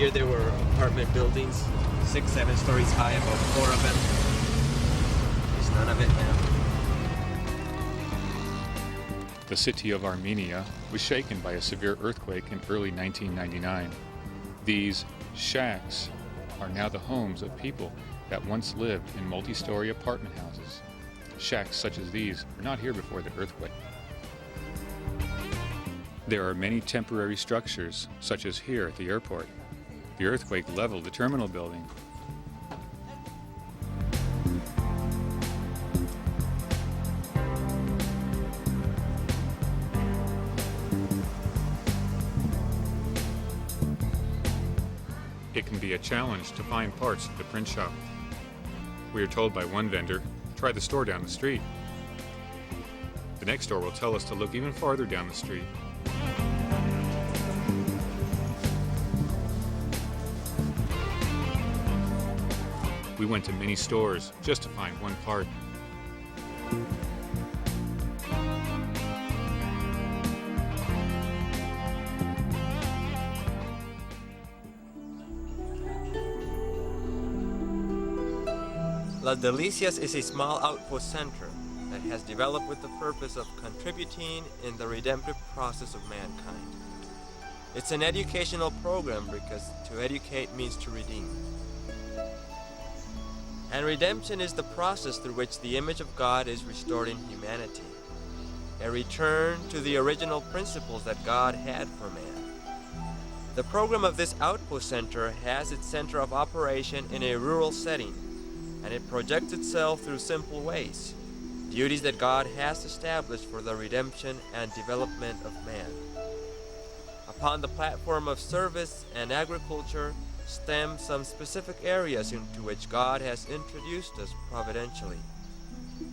Here there were apartment buildings, 6, 7 stories high, about 4 of them. There's none of it now. The city of Armenia was shaken by a severe earthquake in early 1999. These shacks are now the homes of people that once lived in multi-story apartment houses. Shacks such as these were not here before the earthquake. There are many temporary structures, such as here at the airport. The earthquake leveled the terminal building. It can be a challenge to find parts at the print shop. We are told by one vendor, try the store down the street. The next store will tell us to look even farther down the street. We went to many stores just to find one part. Las Delicias is a small outpost center that has developed with the purpose of contributing in the redemptive process of mankind. It's an educational program because to educate means to redeem. And redemption is the process through which the image of God is restored in humanity, a return to the original principles that God had for man. The program of this outpost center has its center of operation in a rural setting, and it projects itself through simple ways, duties that God has established for the redemption and development of man. Upon the platform of service and agriculture stem some specific areas into which God has introduced us providentially.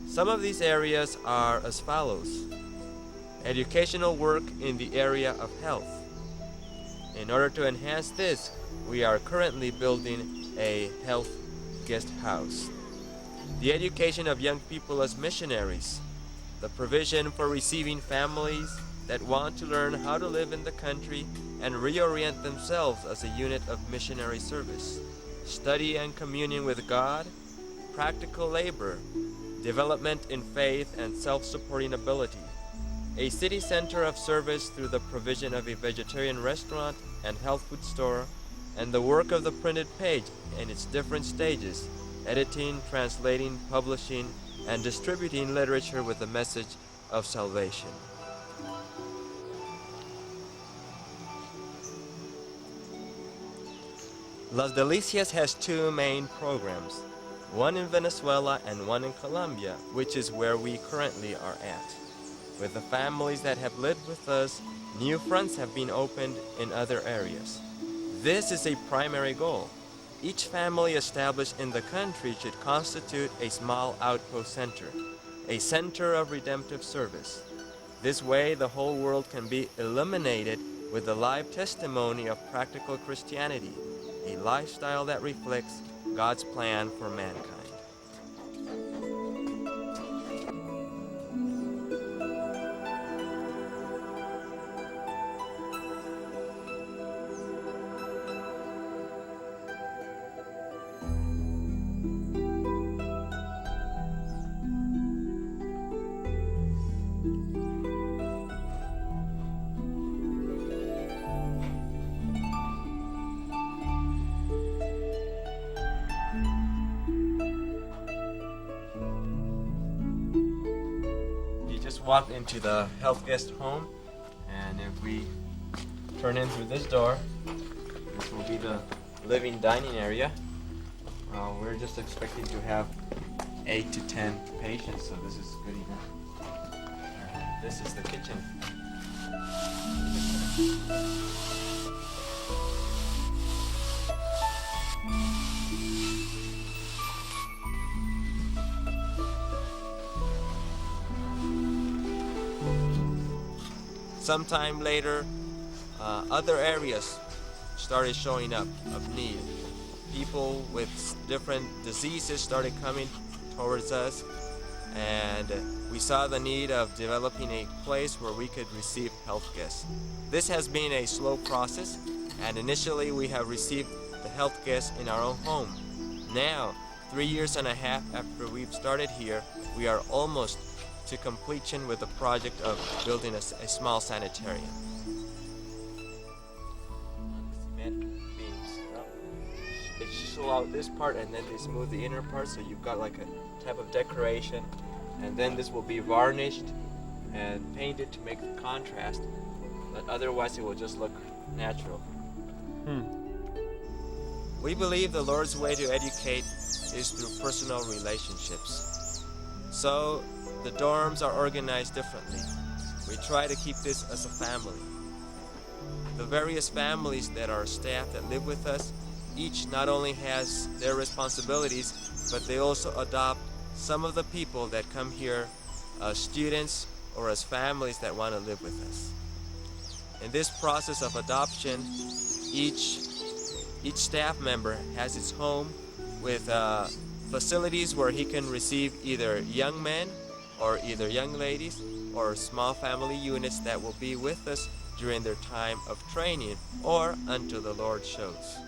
Some of these areas are as follows: educational work in the area of health. In order to enhance this, we are currently building a health guest house. The education of young people as missionaries, the provision for receiving families that want to learn how to live in the country and reorient themselves as a unit of missionary service, study and communion with God, practical labor, development in faith and self-supporting ability, a city center of service through the provision of a vegetarian restaurant and health food store, and the work of the printed page in its different stages, editing, translating, publishing, and distributing literature with the message of salvation. Las Delicias has 2 main programs, one in Venezuela and one in Colombia, which is where we currently are at. With the families that have lived with us, new fronts have been opened in other areas. This is a primary goal. Each family established in the country should constitute a small outpost center, a center of redemptive service. This way, the whole world can be illuminated with the live testimony of practical Christianity, a lifestyle that reflects God's plan for mankind. Walk into the health guest home, and if we turn in through this door, this will be the living dining area. We're just expecting to have 8 to 10 patients, so this is good enough. This is the kitchen. Sometime later, other areas started showing up of need. People with different diseases started coming towards us, and we saw the need of developing a place where we could receive health guests. This has been a slow process, and initially we have received the health guests in our own home. Now, 3 years and a half after we've started here, we are almost to completion with the project of building a small sanitarium. Cement beams, they chisel out this part and then they smooth the inner part, so you've got like a type of decoration, and then this will be varnished and painted to make the contrast, but otherwise it will just look natural. We believe the Lord's way to educate is through personal relationships. So the dorms are organized differently. We try to keep this as a family. The various families that are staff that live with us, each not only has their responsibilities, but they also adopt some of the people that come here as students or as families that want to live with us. In this process of adoption, each staff member has his home with facilities where he can receive either young men or either young ladies or small family units that will be with us during their time of training or until the Lord shows.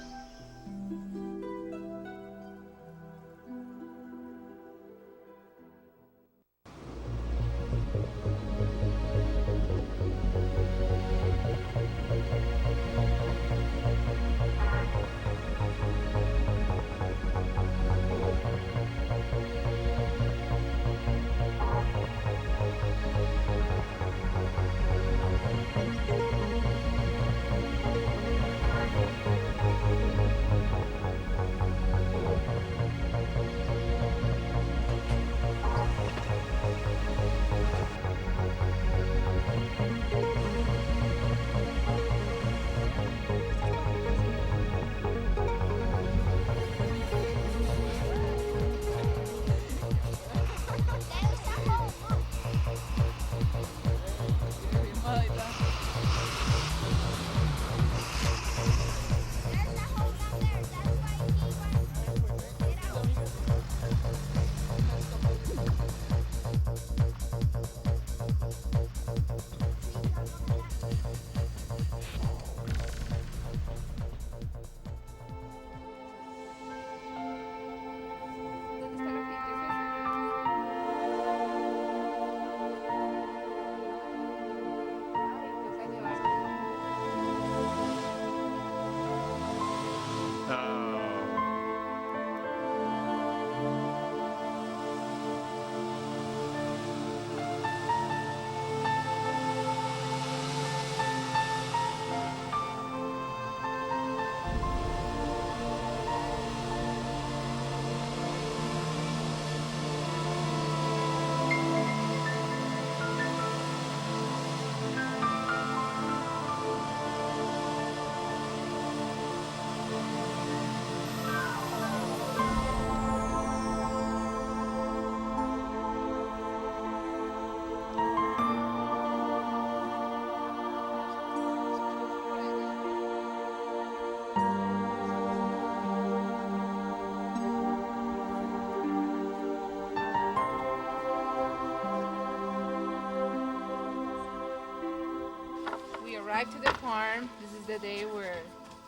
Arrived to the farm. This is the day where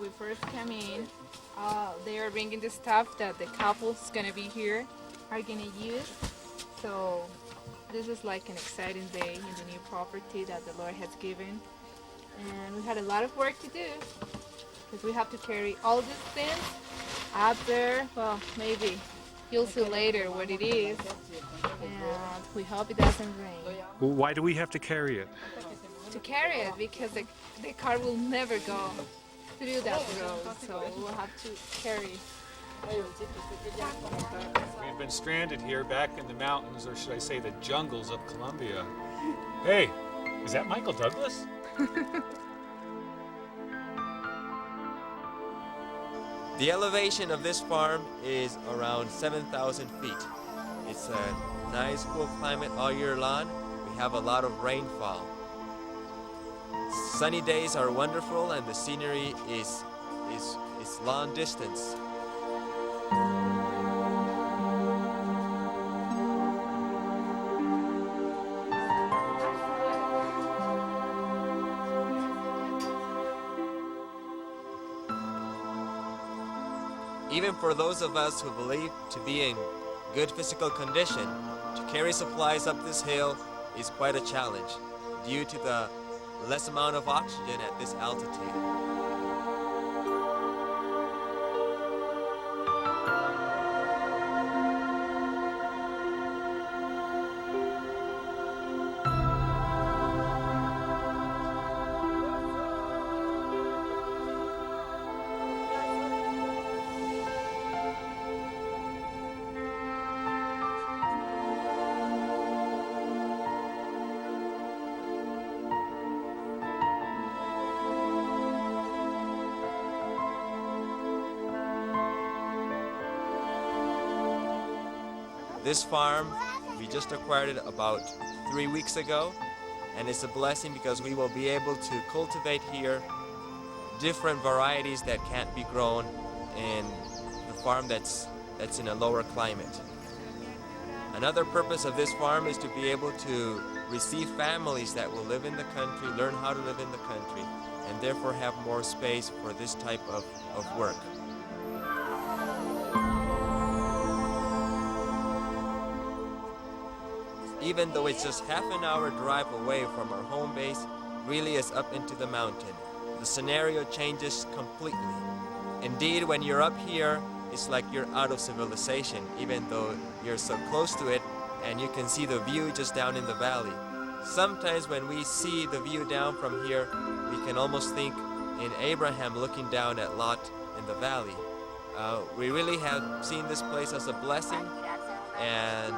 we first came in. They are bringing the stuff that the couple's gonna be here are gonna use. So this is like an exciting day in the new property that the Lord has given. And we had a lot of work to do because we have to carry all these things out there. Well, maybe you'll see later what it is. And we hope it doesn't rain. Well, why do we have to carry it? To carry it because the car will never go through that road, so we'll have to carry. We've been stranded here back in the mountains, or should I say the jungles of Colombia. Hey, is that Michael Douglas? The elevation of this farm is around 7,000 feet. It's a nice, cool climate all year long. We have a lot of rainfall. Sunny days are wonderful, and the scenery is long distance. Even for those of us who believe to be in good physical condition, to carry supplies up this hill is quite a challenge due to the less amount of oxygen at this altitude. This farm, we just acquired it about 3 weeks ago, and it's a blessing because we will be able to cultivate here different varieties that can't be grown in the farm that's in a lower climate. Another purpose of this farm is to be able to receive families that will live in the country, learn how to live in the country, and therefore have more space for this type of work. Even though it's just half an hour drive away from our home base, really is up into the mountain. The scenario changes completely. Indeed, when you're up here, it's like you're out of civilization, even though you're so close to it and you can see the view just down in the valley. Sometimes when we see the view down from here, we can almost think in Abraham looking down at Lot in the valley. We really have seen this place as a blessing, and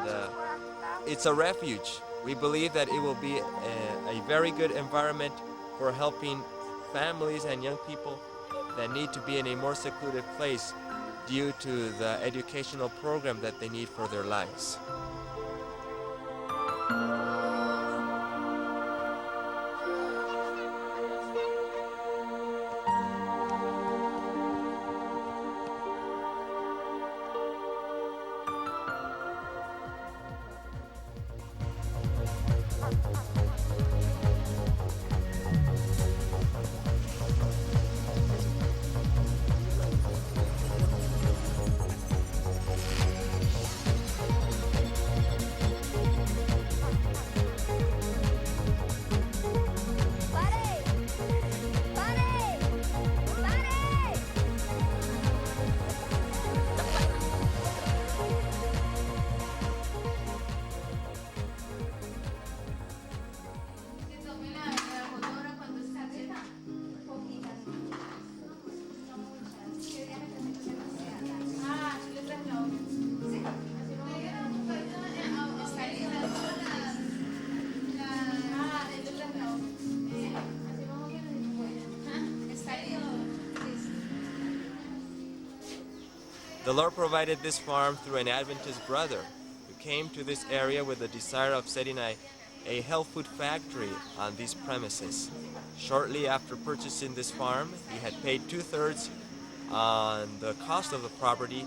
it's a refuge. We believe that it will be a very good environment for helping families and young people that need to be in a more secluded place due to the educational program that they need for their lives. The Lord provided this farm through an Adventist brother who came to this area with the desire of setting a health food factory on these premises. Shortly after purchasing this farm, he had paid 2/3 on the cost of the property.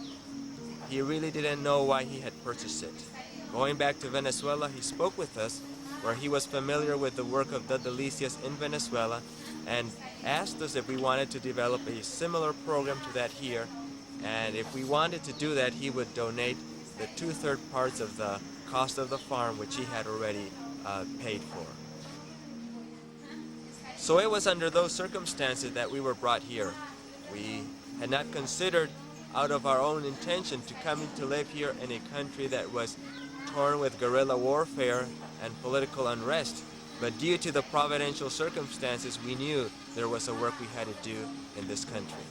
He really didn't know why he had purchased it. Going back to Venezuela, he spoke with us, where he was familiar with the work of the Delecias in Venezuela, and asked us if we wanted to develop a similar program to that here. And if we wanted to do that, he would donate the 2/3 parts of the cost of the farm, which he had already paid for. So it was under those circumstances that we were brought here. We had not considered out of our own intention to come to live here in a country that was torn with guerrilla warfare and political unrest. But due to the providential circumstances, we knew there was a work we had to do in this country.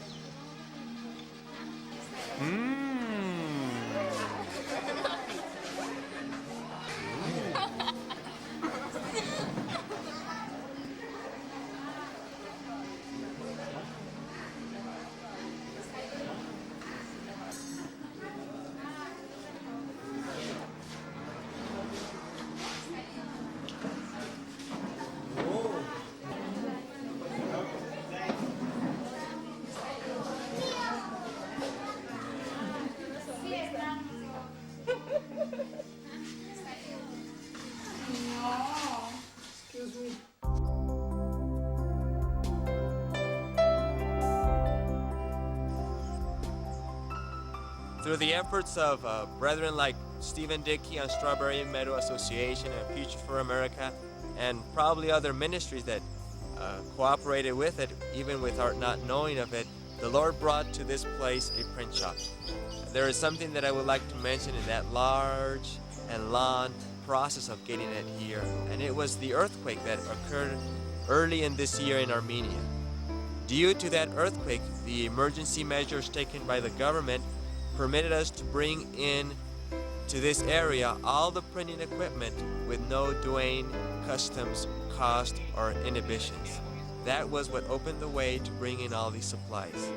Through the efforts of brethren like Stephen Dickey on Strawberry Meadow Association and Future for America, and probably other ministries that cooperated with it, even with our not knowing of it, the Lord brought to this place a print shop. There is something that I would like to mention in that large and long process of getting it here, and it was the earthquake that occurred early in this year in Armenia. Due to that earthquake, the emergency measures taken by the government permitted us to bring in to this area all the printing equipment with no douane, customs, cost, or inhibitions. That was what opened the way to bring in all these supplies.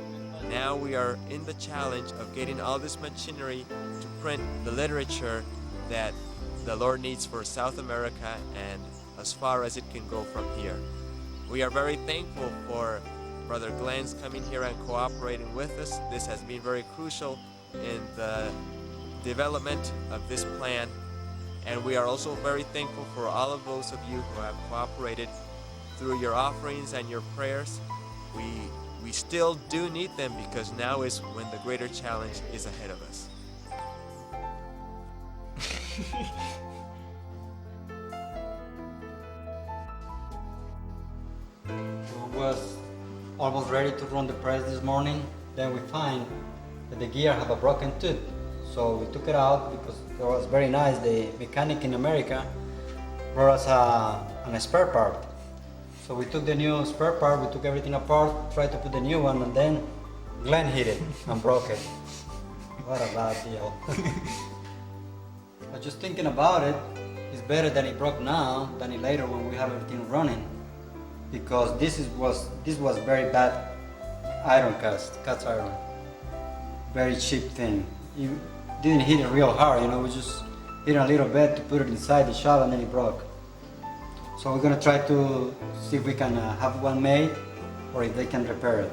Now we are in the challenge of getting all this machinery to print the literature that the Lord needs for South America and as far as it can go from here. We are very thankful for Brother Glenn's coming here and cooperating with us. This has been very crucial in the development of this plan, and we are also very thankful for all of those of you who have cooperated through your offerings and your prayers. We still do need them, because now is when the greater challenge is ahead of us. We was almost ready to run the press this morning. Then we find that the gear have a broken tooth. So we took it out because it was very nice. The mechanic in America brought us a spare part. So we took the new spare part, we took everything apart, tried to put the new one, and then Glenn hit it and broke it. What a bad deal. But just thinking about it, it's better that it broke now than it later when we have everything running. Because this was very bad iron cast iron. Very cheap thing. You didn't hit it real hard, we just hit it a little bit to put it inside the shop, and then it broke. So we're gonna try to see if we can have one made, or if they can repair it.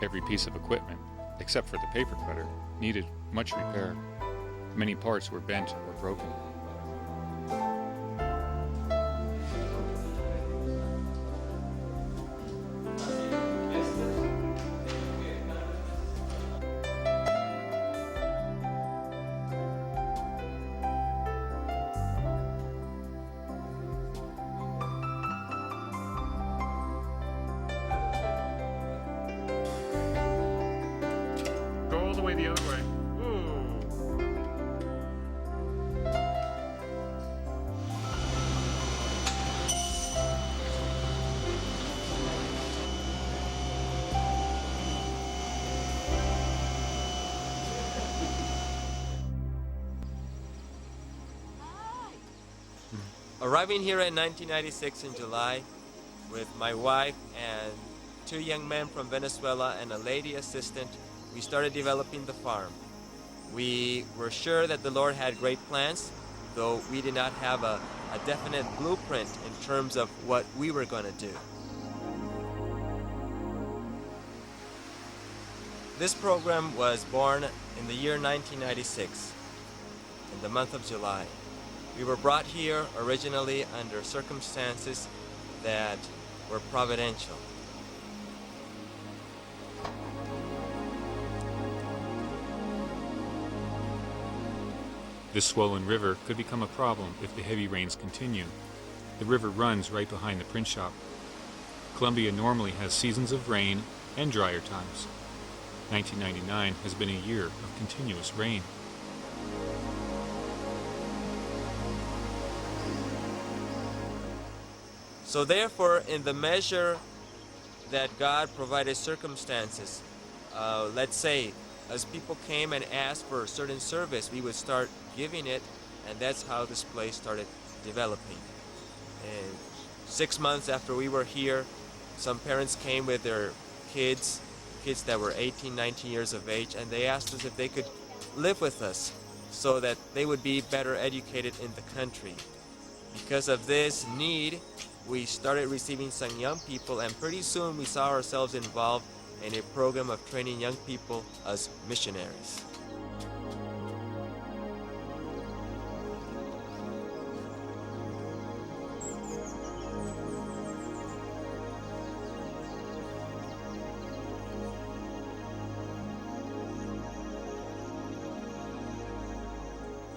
Every piece of equipment, except for the paper cutter, needed much repair. Many parts were bent or broken. Go all the way the other way. Ooh. Arriving here in 1996 in July with my wife and 2 young men from Venezuela and a lady assistant, we started developing the farm. We were sure that the Lord had great plans, though we did not have a definite blueprint in terms of what we were going to do. This program was born in the year 1996, in the month of July. We were brought here originally under circumstances that were providential. This swollen river could become a problem if the heavy rains continue. The river runs right behind the print shop. Colombia normally has seasons of rain and drier times. 1999 has been a year of continuous rain. So therefore, in the measure that God provided circumstances, let's say, as people came and asked for a certain service, we would start giving it, and that's how this place started developing. And 6 months after we were here, some parents came with their kids that were 18, 19 years of age, and they asked us if they could live with us so that they would be better educated in the country. Because of this need, we started receiving some young people, and pretty soon we saw ourselves involved in a program of training young people as missionaries.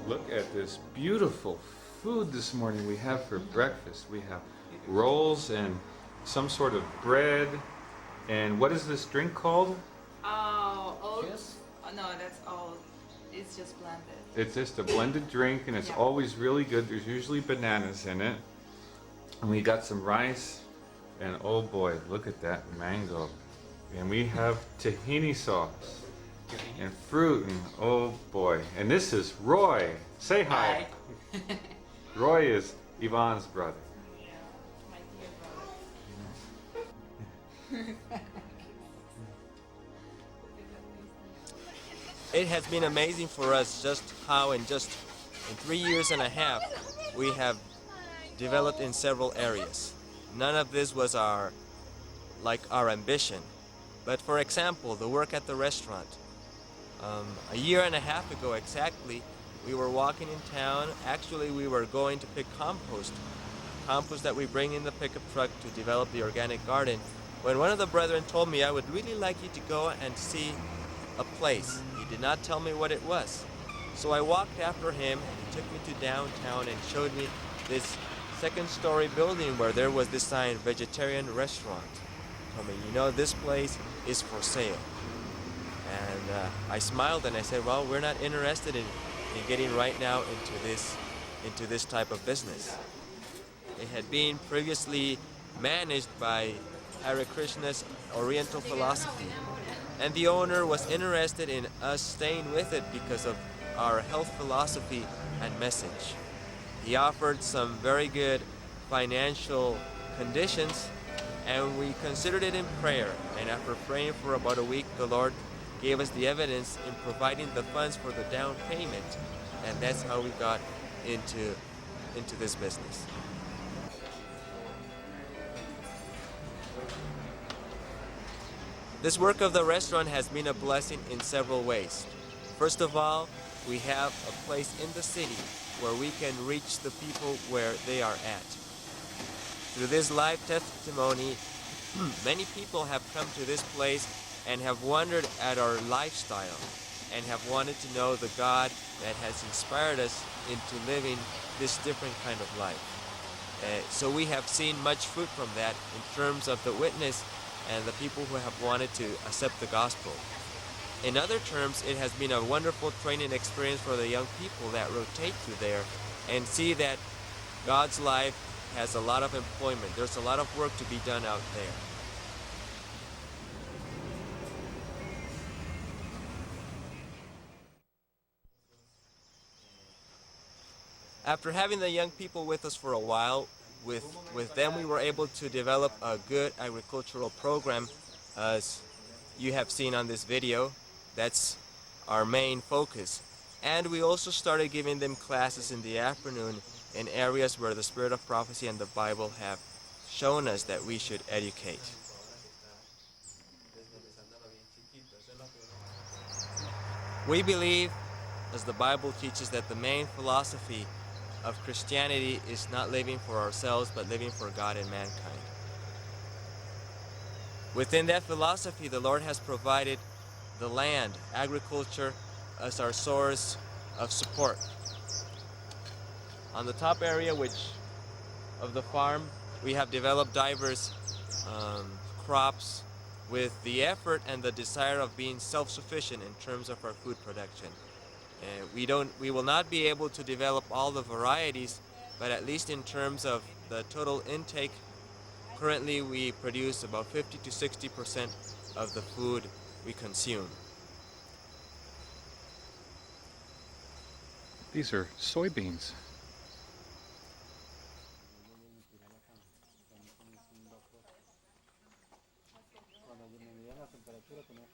Look at this beautiful food this morning we have for breakfast. We have rolls and some sort of bread. And what is this drink called? Oats. No, that's all. It's just blended. It's just a blended drink, and it's always really good. There's usually bananas in it. And we got some rice, and oh boy, look at that mango. And we have tahini sauce and fruit, and oh boy. And this is Roy. Say hi. Roy is Ivan's brother. My dear brother. It has been amazing for us just how in 3 years and a half we have developed in several areas. None of this was our ambition. But for example, the work at the restaurant. A year and a half ago exactly, we were walking in town. Actually, we were going to pick compost that we bring in the pickup truck to develop the organic garden, when one of the brethren told me, I would really like you to go and see a place. He did not tell me what it was. So I walked after him, and he took me to downtown and showed me this second-story building where there was this sign, vegetarian restaurant. He told me, you know, this place is for sale. And I smiled and I said, well, we're not interested in getting right now into this type of business. It had been previously managed by Hare Krishna's Oriental philosophy, and the owner was interested in us staying with it because of our health philosophy and message. He offered some very good financial conditions, and we considered it in prayer, and after praying for about a week, the Lord gave us the evidence in providing the funds for the down payment, and that's how we got into this business. This work of the restaurant has been a blessing in several ways. First of all, we have a place in the city where we can reach the people where they are at. Through this live testimony, many people have come to this place and have wondered at our lifestyle and have wanted to know the God that has inspired us into living this different kind of life. So we have seen much fruit from that in terms of the witness and the people who have wanted to accept the gospel. In other terms, it has been a wonderful training experience for the young people that rotate through there and see that God's life has a lot of employment. There's a lot of work to be done out there. After having the young people with us for a while, with them we were able to develop a good agricultural program, as you have seen on this video. That's our main focus. And we also started giving them classes in the afternoon in areas where the Spirit of Prophecy and the Bible have shown us that we should educate. We believe, as the Bible teaches, that the main philosophy of Christianity is not living for ourselves, but living for God and mankind. Within that philosophy, the Lord has provided the land, agriculture, as our source of support. On the top area of the farm, we have developed diverse crops with the effort and the desire of being self-sufficient in terms of our food production. We will not be able to develop all the varieties, but at least in terms of the total intake, currently we produce about 50 to 60% of the food we consume. These are soybeans.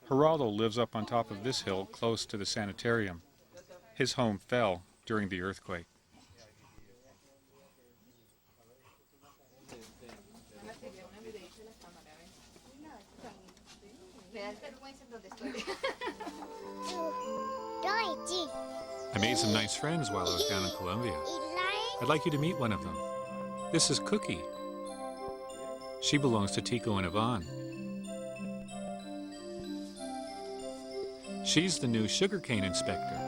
Geraldo lives up on top of this hill close to the sanitarium. His home fell during the earthquake. I made some nice friends while I was down in Colombia. I'd like you to meet one of them. This is Cookie. She belongs to Tico and Yvonne. She's the new sugarcane inspector.